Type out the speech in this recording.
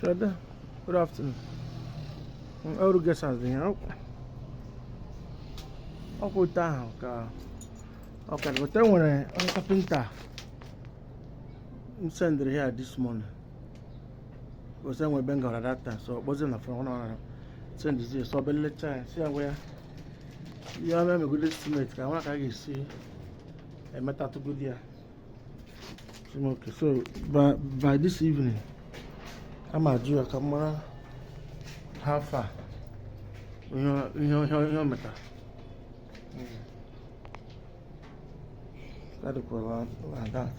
Good afternoon. How do guess something? How put down? Okay, but then when I carpenter send here this morning, was then we Bengal at that time, so it wasn't a phone on send this here. So, but let's see where you have a good estimate. I want to see a matter to good here. Okay, so by this evening, I'm at you a camera. How far? You matter. Got to go around that.